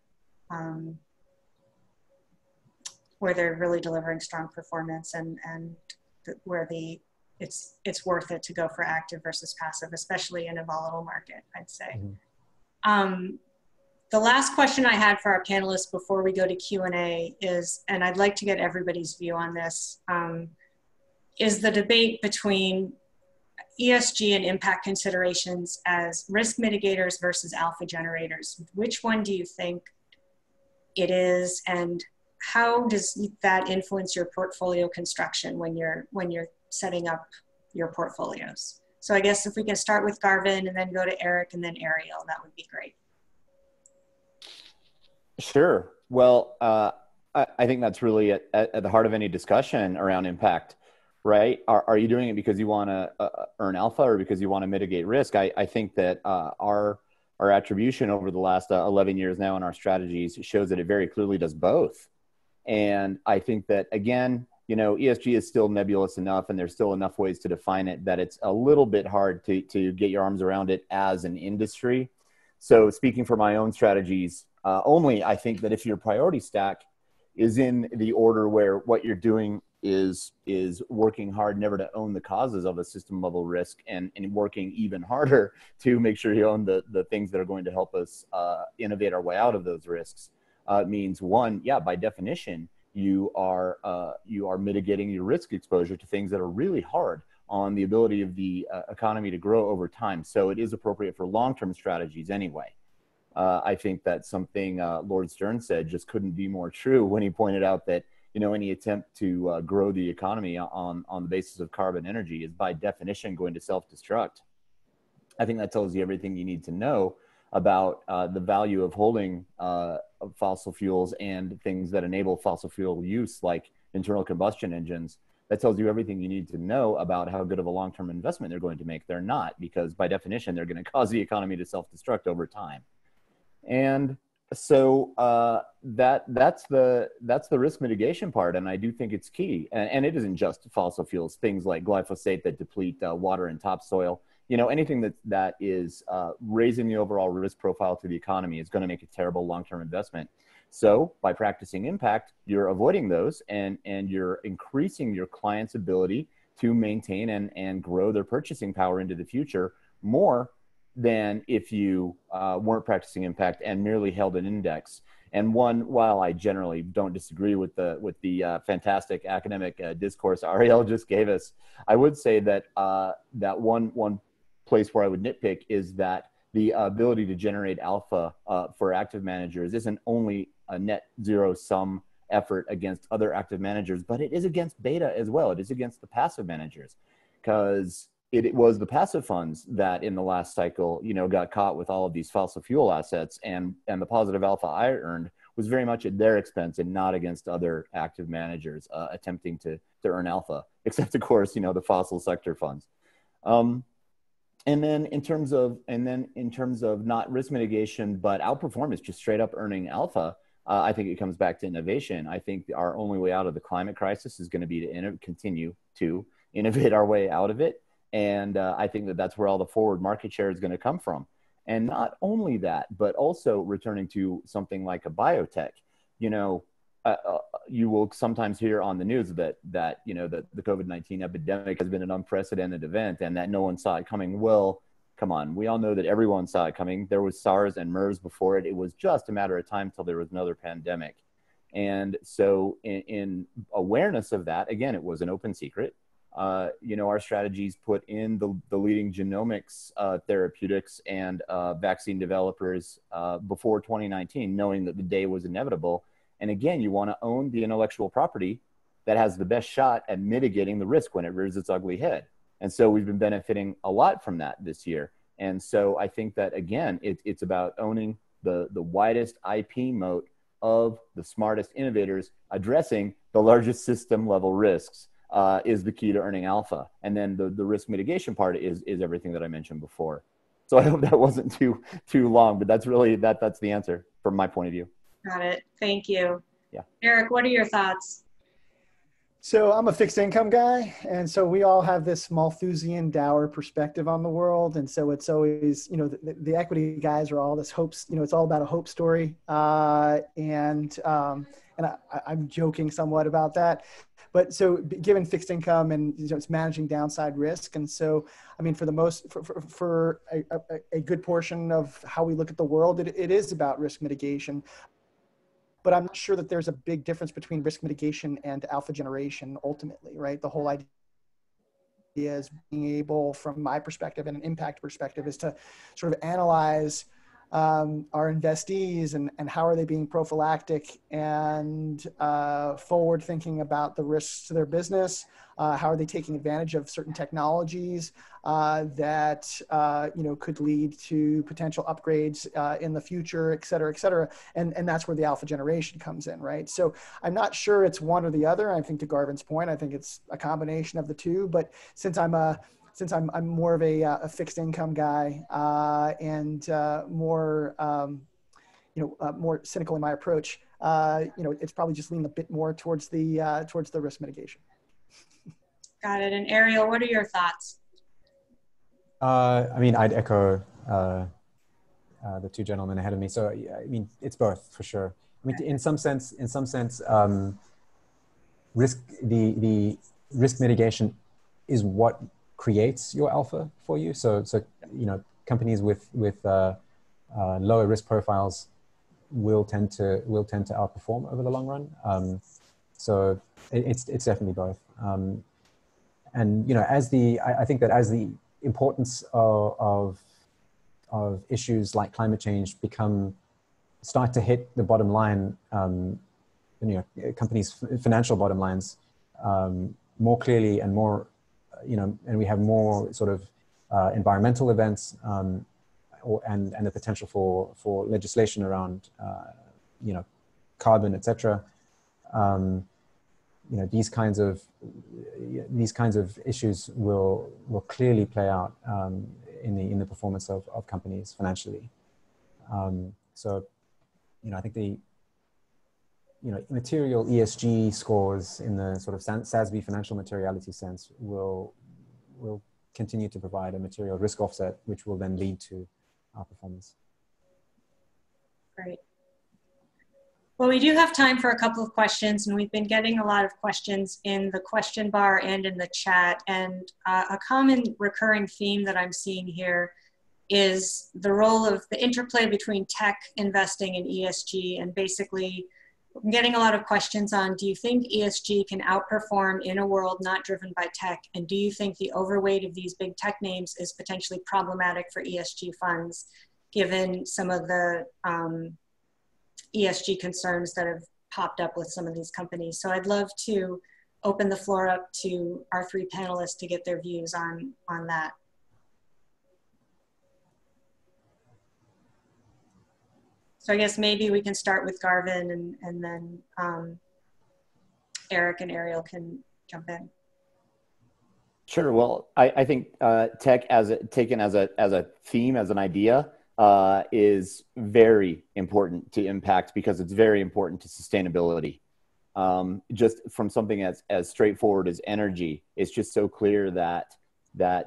where they're really delivering strong performance, and where it's worth it to go for active versus passive, especially in a volatile market, I'd say. Mm-hmm. The last question I had for our panelists before we go to Q&A is, and I'd like to get everybody's view on this, is the debate between ESG and impact considerations as risk mitigators versus alpha generators. Which one do you think it is, and how does that influence your portfolio construction when you're setting up your portfolios? So I guess if we can start with Garvin and then go to Eric and then Ariel, that would be great. Sure. Well, I think that's really at the heart of any discussion around impact, right? Are you doing it because you want to earn alpha, or because you want to mitigate risk? I think that our attribution over the last 11 years now in our strategies shows that it very clearly does both. And I think that, again, you know, ESG is still nebulous enough, and there's still enough ways to define it that it's a little bit hard to get your arms around it as an industry. So speaking for my own strategies, only I think that if your priority stack is in the order where what you're doing is working hard never to own the causes of a system level risk, and working even harder to make sure you own the things that are going to help us innovate our way out of those risks, means one, yeah, by definition, you are mitigating your risk exposure to things that are really hard on the ability of the economy to grow over time. So it is appropriate for long-term strategies anyway. I think that something Lord Stern said just couldn't be more true when he pointed out that, you know, any attempt to grow the economy on the basis of carbon energy is by definition going to self-destruct. I think that tells you everything you need to know about the value of holding fossil fuels and things that enable fossil fuel use, like internal combustion engines. That tells you everything you need to know about how good of a long-term investment they're going to make. They're not, because by definition, they're going to cause the economy to self-destruct over time. And so that's the risk mitigation part, and I do think it's key. And it isn't just fossil fuels; things like glyphosate that deplete water and topsoil. You know, anything that is raising the overall risk profile to the economy is going to make a terrible long-term investment. So by practicing impact, you're avoiding those, and you're increasing your client's ability to maintain and grow their purchasing power into the future more than if you weren't practicing impact and merely held an index. And while I generally don't disagree with the fantastic academic discourse Ariel just gave us, I would say that that one place where I would nitpick is that the ability to generate alpha for active managers isn't only a net zero sum effort against other active managers, but it is against beta as well. It is against the passive managers, because it was the passive funds that in the last cycle, got caught with all of these fossil fuel assets, and the positive alpha I earned was very much at their expense and not against other active managers attempting to earn alpha, except of course, the fossil sector funds. And then in terms of not risk mitigation, but outperformance, just straight up earning alpha, I think it comes back to innovation. I think our only way out of the climate crisis is going to be to continue to innovate our way out of it. And I think that that's where all the forward market share is going to come from. And not only that, but also returning to something like a biotech. You will sometimes hear on the news that the COVID-19 epidemic has been an unprecedented event and that no one saw it coming. Well, come on, we all know that everyone saw it coming. There was SARS and MERS before it. It was just a matter of time till there was another pandemic. And so in awareness of that, again, it was an open secret. Our strategies put in the leading genomics therapeutics and vaccine developers before 2019, knowing that the day was inevitable. And again, you want to own the intellectual property that has the best shot at mitigating the risk when it rears its ugly head. And so we've been benefiting a lot from that this year. And so I think that, again, it's about owning the widest IP moat of the smartest innovators, addressing the largest system level risks. Is the key to earning alpha. And then the risk mitigation part is everything that I mentioned before. So I hope that wasn't too long, but that's really, that's the answer from my point of view. Got it. Thank you. Yeah. Eric, what are your thoughts? So I'm a fixed income guy. And so we all have this Malthusian dour perspective on the world. And so it's always, the equity guys are all this hopes, it's all about a hope story. And I'm joking somewhat about that. But so given fixed income and it's managing downside risk. And so, I mean, for a good portion of how we look at the world, it is about risk mitigation. But I'm not sure that there's a big difference between risk mitigation and alpha generation ultimately, right? The whole idea is being able, from my perspective and an impact perspective, is to sort of analyze our investees and how are they being prophylactic and forward thinking about the risks to their business. How are they taking advantage of certain technologies that could lead to potential upgrades in the future, et cetera, et cetera. And that's where the alpha generation comes in, right? So I'm not sure it's one or the other. I think to Garvin's point, I think it's a combination of the two. But since I'm more of a fixed income guy and more more cynical in my approach, it's probably just leaning a bit more towards the risk mitigation. Got it. And Ariel, what are your thoughts? I mean, I'd echo the two gentlemen ahead of me. So I mean, it's both for sure. I mean, in some sense, the risk mitigation is what creates your alpha for you. So companies with lower risk profiles will tend to outperform over the long run. So it's definitely both. And I think that as the importance of issues like climate change start to hit the bottom line, companies' financial bottom lines more clearly and more, and we have more sort of environmental events and the potential for legislation around carbon, etc. These kinds of issues will clearly play out in the performance of companies financially. So I think the material ESG scores in the sort of SASB financial materiality sense will continue to provide a material risk offset, which will then lead to our performance. Great. Well, we do have time for a couple of questions, and we've been getting a lot of questions in the question bar and in the chat. And a common recurring theme that I'm seeing here is the role of the interplay between tech investing and ESG. And basically, I'm getting a lot of questions on, do you think ESG can outperform in a world not driven by tech? And do you think the overweight of these big tech names is potentially problematic for ESG funds, given some of the ESG concerns that have popped up with some of these companies? So I'd love to open the floor up to our three panelists to get their views on that. So I guess maybe we can start with Garvin, and then Eric and Ariel can jump in. Sure. Well, I think tech taken as a theme, as an idea, is very important to impact because it's very important to sustainability. Just from something as straightforward as energy, it's just so clear that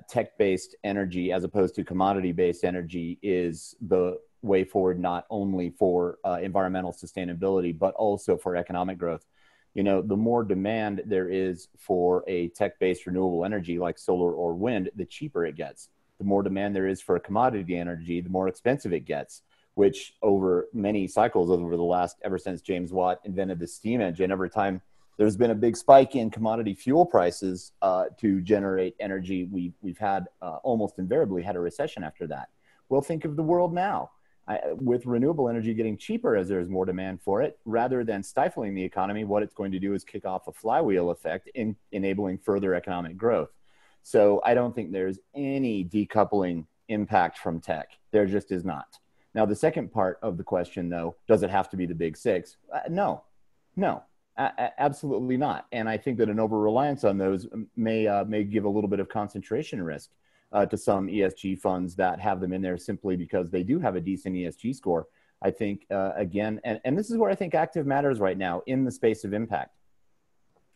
tech-based energy, as opposed to commodity-based energy, is the way forward, not only for environmental sustainability, but also for economic growth. You know, the more demand there is for a tech-based renewable energy like solar or wind, the cheaper it gets. The more demand there is for a commodity energy, the more expensive it gets, which over many cycles over the last, ever since James Watt invented the steam engine, every time there's been a big spike in commodity fuel prices to generate energy, we've had almost invariably had a recession after that. Well, think of the world now. With renewable energy getting cheaper as there's more demand for it, rather than stifling the economy, what it's going to do is kick off a flywheel effect in enabling further economic growth. So I don't think there's any decoupling impact from tech. There just is not. Now, the second part of the question, though, does it have to be the big six? No, absolutely not. And I think that an over-reliance on those may give a little bit of concentration risk to some ESG funds that have them in there simply because they do have a decent ESG score. I think, again, and this is where I think active matters right now in the space of impact.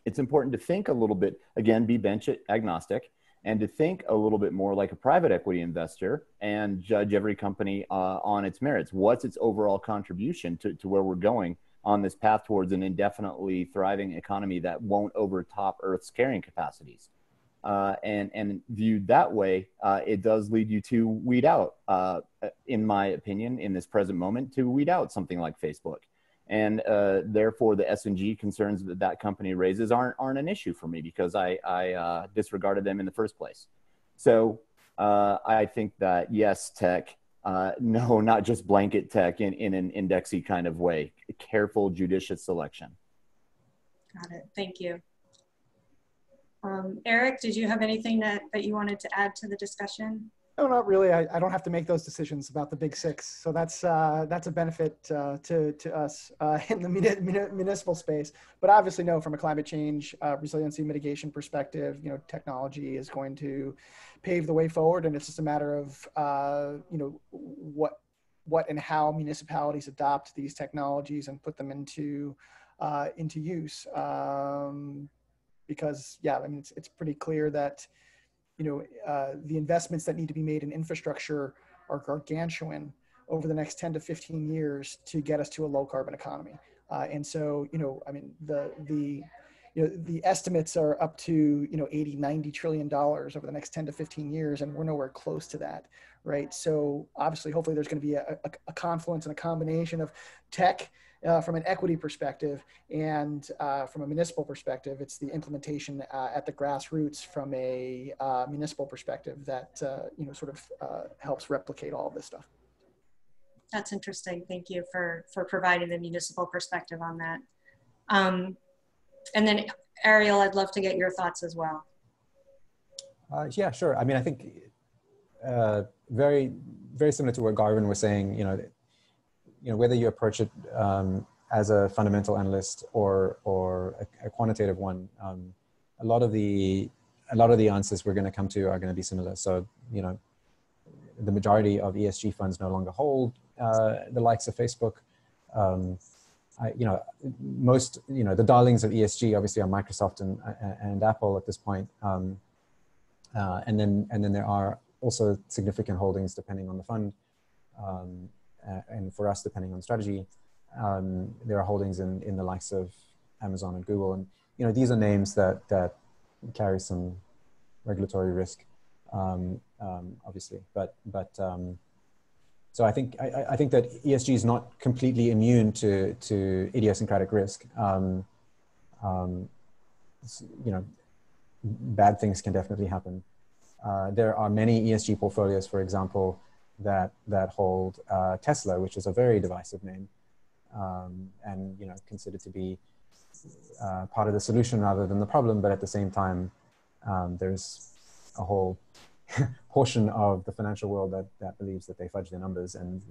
It's important to think a little bit, again, be bench agnostic, and to think a little bit more like a private equity investor and judge every company on its merits. What's its overall contribution to where we're going on this path towards an indefinitely thriving economy that won't overtop Earth's carrying capacities? And viewed that way, it does lead you to weed out, in my opinion, in this present moment, to weed out something like Facebook. And therefore, the S&G concerns that company raises aren't an issue for me because I disregarded them in the first place. So I think that, yes, tech, no, not just blanket tech in an indexy kind of way. Careful, judicious selection. Got it. Thank you. Eric, did you have anything that you wanted to add to the discussion? No, not really. I don't have to make those decisions about the big six. So that's a benefit to us in the municipal space. But obviously, no, from a climate change, resiliency mitigation perspective, you know, technology is going to pave the way forward. And it's just a matter of, you know, what and how municipalities adopt these technologies and put them into use. Because, yeah, I mean, it's pretty clear that, you know, the investments that need to be made in infrastructure are gargantuan over the next 10 to 15 years to get us to a low carbon economy. And so, you know, I mean, the estimates are up to, you know, 80, 90 trillion dollars over the next 10 to 15 years, and we're nowhere close to that, right? So obviously, hopefully there's going to be a confluence and a combination of tech from an equity perspective and from a municipal perspective. It's the implementation at the grassroots from a municipal perspective that, you know, sort of helps replicate all of this stuff. That's interesting. Thank you for providing the municipal perspective on that. And then Ariel, I'd love to get your thoughts as well. Yeah, sure. I mean, I think very, very similar to what Garvin was saying, you know, whether you approach it as a fundamental analyst or a quantitative one, a lot of the answers we're going to come to are going to be similar. So, you know, the majority of ESG funds no longer hold the likes of Facebook. You know, most, you know, the darlings of ESG obviously are Microsoft and Apple at this point. And then there are also significant holdings depending on the fund. And for us, depending on strategy, there are holdings in the likes of Amazon and Google. And, you know, these are names that carry some regulatory risk, obviously. So I think that ESG is not completely immune to idiosyncratic risk. You know, bad things can definitely happen. There are many ESG portfolios, for example, that hold Tesla, which is a very divisive name, and, you know, considered to be part of the solution rather than the problem, but at the same time, there's a whole portion of the financial world that believes that they fudge their numbers, and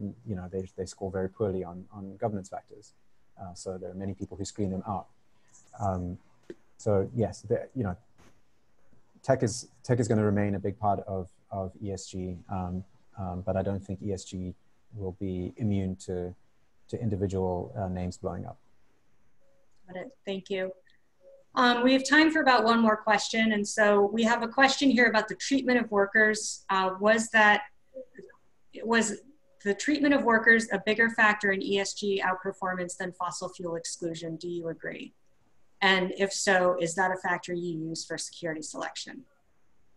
they score very poorly on governance factors. So there are many people who screen them out. So yes, tech is going to remain a big part of ESG, but I don't think ESG will be immune to individual names blowing up. Got it. Thank you. We have time for about one more question. And so we have a question here about the treatment of workers. Was the treatment of workers a bigger factor in ESG outperformance than fossil fuel exclusion? Do you agree? And if so, is that a factor you use for security selection?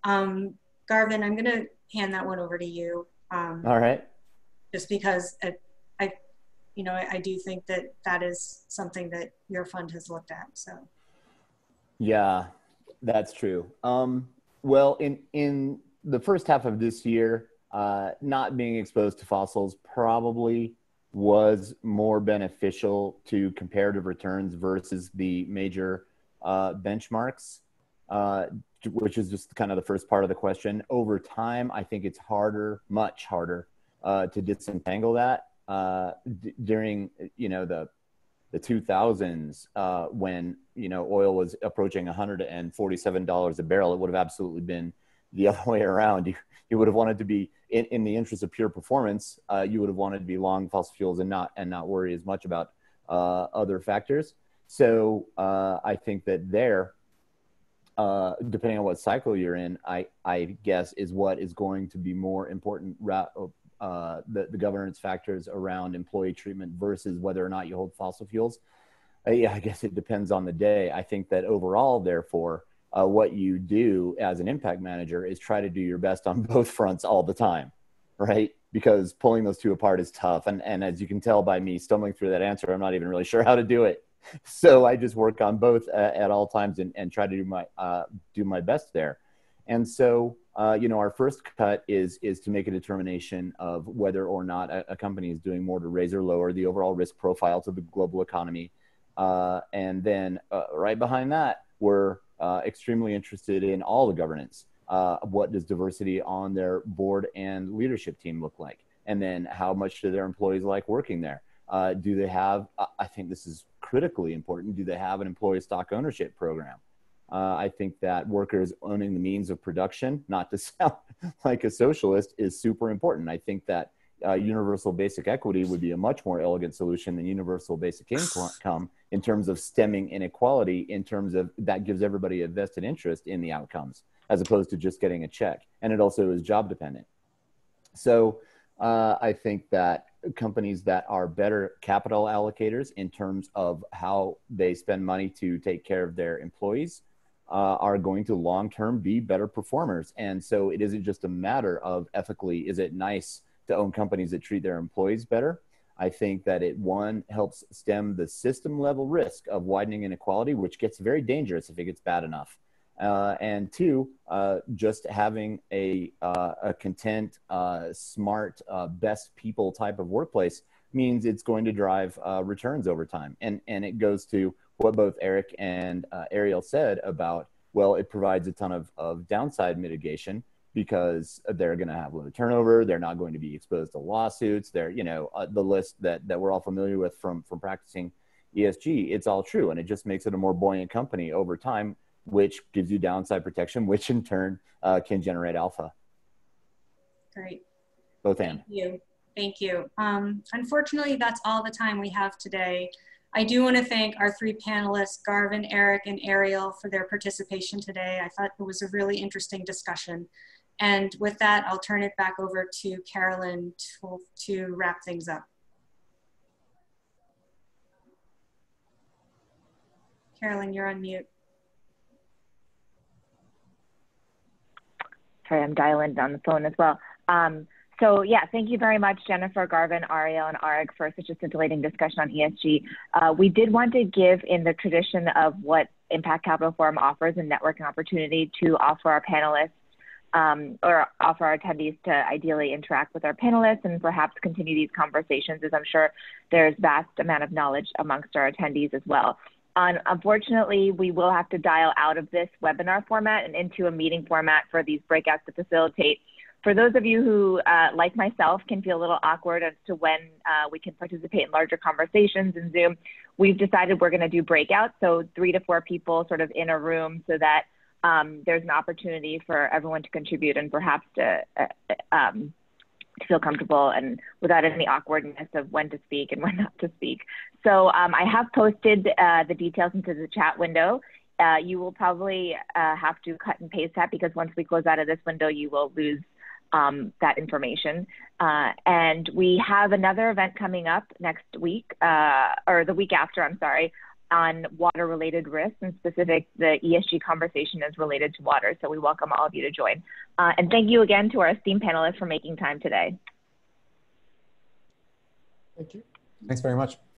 Garvin, I'm going to hand that one over to you. All right. Just because I do think that is something that your fund has looked at. So. Yeah, that's true. Well, in the first half of this year, not being exposed to fossils probably was more beneficial to comparative returns versus the major benchmarks, which is just kind of the first part of the question. Over time, I think it's harder, much harder, to disentangle that. During the 2000s, when oil was approaching $147 a barrel, it would have absolutely been the other way around. You would have wanted to be in the interest of pure performance. You would have wanted to be long fossil fuels and not worry as much about other factors. So I think that depending on what cycle you're in, I guess is what is going to be more important. The governance factors around employee treatment versus whether or not you hold fossil fuels. Yeah, I guess it depends on the day. I think that overall, therefore, what you do as an impact manager is try to do your best on both fronts all the time, right? Because pulling those two apart is tough. And as you can tell by me stumbling through that answer, I'm not even really sure how to do it. So I just work on both at all times and try to do my best there. And so, our first cut is to make a determination of whether or not a company is doing more to raise or lower the overall risk profile to the global economy. And then right behind that, we're extremely interested in all the governance. What does diversity on their board and leadership team look like? And then how much do their employees like working there? Do they have, I think this is critically important, do they have an employee stock ownership program? I think that workers owning the means of production, not to sound like a socialist, is super important. I think that universal basic equity would be a much more elegant solution than universal basic income in terms of stemming inequality, in terms of that gives everybody a vested interest in the outcomes, as opposed to just getting a check. And it also is job dependent. So I think that companies that are better capital allocators in terms of how they spend money to take care of their employees are going to long-term be better performers. And so it isn't just a matter of ethically, is it nice to own companies that treat their employees better? I think that it, one, helps stem the system level risk of widening inequality, which gets very dangerous if it gets bad enough. And two, just having a content, smart, best people type of workplace means it's going to drive returns over time. And it goes to what both Eric and Ariel said about, well, it provides a ton of downside mitigation because they're going to have low turnover. They're not going to be exposed to lawsuits. They're, the list that we're all familiar with from practicing ESG, it's all true. And it just makes it a more buoyant company over time, which gives you downside protection, which in turn can generate alpha. Great. Both and. Thank you. Unfortunately, that's all the time we have today. I do want to thank our three panelists, Garvin, Eric, and Ariel, for their participation today. I thought it was a really interesting discussion. And with that, I'll turn it back over to Carolyn to wrap things up. Carolyn, you're on mute. Sorry, I'm dialing on the phone as well. So yeah, thank you very much, Jennifer, Garvin, Ariel, and Arig for such a scintillating discussion on ESG. We did want to give, in the tradition of what Impact Capital Forum offers, a networking opportunity to offer our panelists or offer our attendees to ideally interact with our panelists and perhaps continue these conversations, as I'm sure there's vast amount of knowledge amongst our attendees as well. Unfortunately, we will have to dial out of this webinar format and into a meeting format for these breakouts to facilitate. For those of you who, like myself, can feel a little awkward as to when we can participate in larger conversations in Zoom, we've decided we're going to do breakouts, so 3 to 4 people sort of in a room so that there's an opportunity for everyone to contribute and perhaps to feel comfortable and without any awkwardness of when to speak and when not to speak. So I have posted the details into the chat window. You will probably have to cut and paste that because once we close out of this window, you will lose that information. And we have another event coming up next week, or the week after, I'm sorry, on water-related risks, and specific, the ESG conversation is related to water. So we welcome all of you to join. And thank you again to our esteemed panelists for making time today. Thank you. Thanks very much.